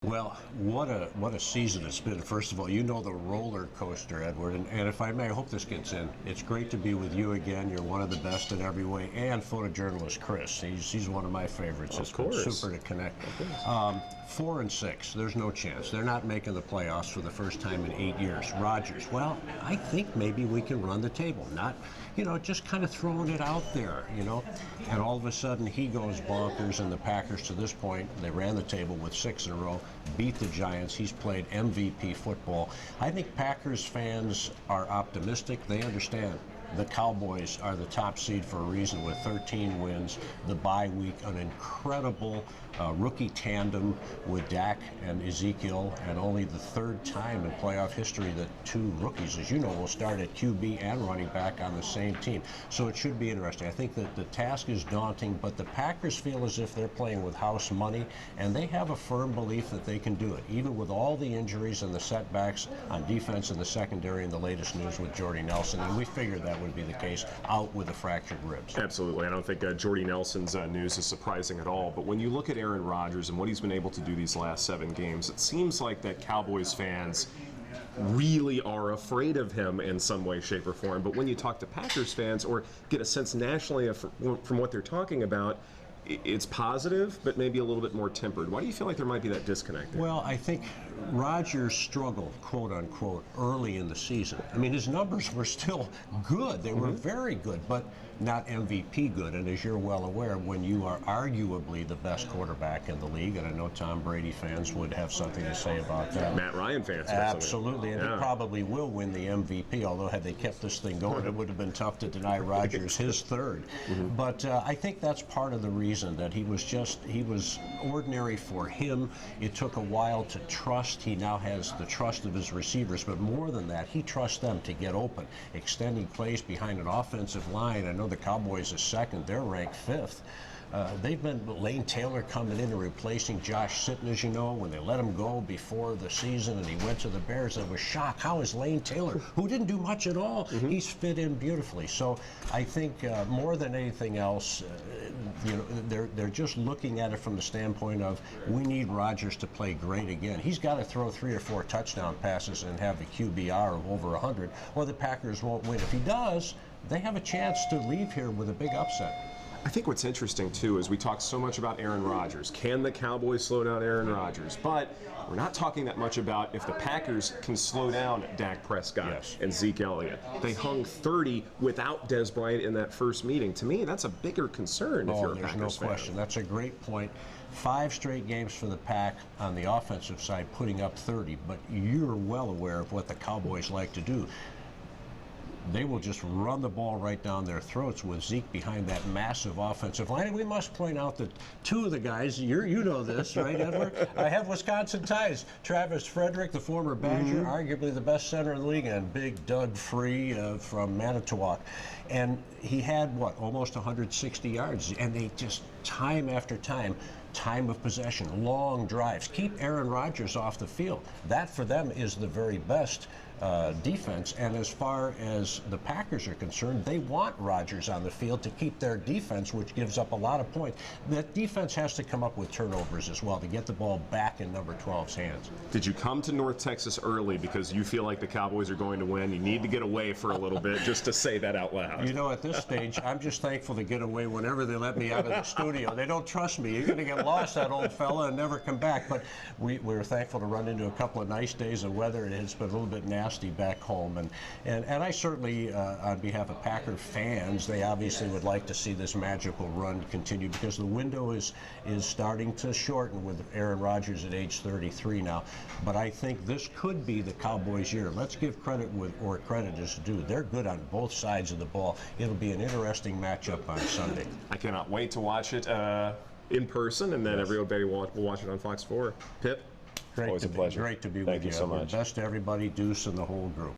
Well, what a season it's been. First of all, you know the roller coaster, Edward, and if I may, I hope this gets in. It's great to be with you again. You're one of the best in every way, and photojournalist Chris. He's one of my favorites. Of course. Been super to connect. 4-6. There's no chance. They're not making the playoffs for the first time in 8 years. Rodgers. Well, I think maybe we can run the table. Not, just kind of throwing it out there, And all of a sudden he goes bonkers, and the Packers to this point, they ran the table with 6 in a row, beat the Giants. He's played MVP football. I think Packers fans are optimistic. They understand the Cowboys are the top seed for a reason with 13 wins, the bye week, an incredible rookie tandem with Dak and Ezekiel, and only the third time in playoff history that two rookies, as you know, will start at QB and running back on the same team. So it should be interesting. I think that the task is daunting, but the Packers feel as if they're playing with house money, and they have a firm belief that they can do it, even with all the injuries and the setbacks on defense in the secondary and the latest news with Jordy Nelson. And we figured that would be the case, out with the fractured ribs. Absolutely. I don't think Jordy Nelson's news is surprising at all. But when you look at Aaron Rodgers and what he's been able to do these last 7 games, it seems like that Cowboys fans really are afraid of him in some way, shape, or form. But when you talk to Packers fans or get a sense nationally from what they're talking about, it's positive, but maybe a little bit more tempered. Why do you feel like there might be that disconnect there? Well, I think Rodgers struggled, quote unquote, early in the season. I mean, his numbers were still good. They were very good, but not MVP good. And as you're well aware, when you are arguably the best quarterback in the league, and I know Tom Brady fans would have something to say about that. Matt Ryan fans. Absolutely, and he probably will win the MVP, although had they kept this thing going, it would have been tough to deny Rodgers his third. But I think that's part of the reason that he was ordinary for him. It took a while to trust. He now has the trust of his receivers, but more than that, he trusts them to get open, extending plays behind an offensive line. I know the Cowboys are second. They're ranked 5th. They've been Lane Taylor coming in and replacing Josh Sitton, as you know, when they let him go before the season and he went to the Bears. I was shocked. How is Lane Taylor, who didn't do much at all, he's fit in beautifully. So I think more than anything else, they're just looking at it from the standpoint of we need Rodgers to play great again. He's got to throw 3 or 4 touchdown passes and have a QBR of over 100, or the Packers won't win. If he does, they have a chance to leave here with a big upset. I think what's interesting, too, is we talk so much about Aaron Rodgers. Can the Cowboys slow down Aaron Rodgers? But we're not talking that much about if the Packers can slow down Dak Prescott and Zeke Elliott. They hung 30 without Dez Bryant in that first meeting. To me, that's a bigger concern if you're a Packers fan. There's no question. That's a great point. 5 straight games for the Pack on the offensive side, putting up 30. But you're well aware of what the Cowboys like to do. They will just run the ball right down their throats with Zeke behind that massive offensive line. And we must point out that 2 of the guys, you know this, right, Edward? I have Wisconsin ties. Travis Frederick, the former Badger, arguably the best center in the league, and big Doug Free from Manitowoc. And he had, almost 160 yards. And they just, time after time of possession, long drives, keep Aaron Rodgers off the field. That, for them, is the very best defense. And as far as the Packers are concerned, they want Rodgers on the field to keep their defense, which gives up a lot of points. That defense has to come up with turnovers as well to get the ball back in number 12's hands. Did you come to North Texas early because you feel like the Cowboys are going to win? You need to get away for a little bit just to say that out loud. At this stage, I'm just thankful to get away whenever they let me out of the studio. They don't trust me. You're going to get lost, that old fella, and never come back. But we're thankful to run into a couple of nice days of weather. It's been a little bit nasty back home, and I certainly, on behalf of Packer fans, they obviously would like to see this magical run continue because the window is starting to shorten with Aaron Rodgers at age 33 now. But I think this could be the Cowboys' year. Let's give credit where credit is due. They're good on both sides of the ball. It'll be an interesting matchup on Sunday. I cannot wait to watch it in person, and then everybody will watch it on Fox 4. Pip? Always a pleasure. Great to be with you. Thank you so much. Best to everybody, Deuce, and the whole group.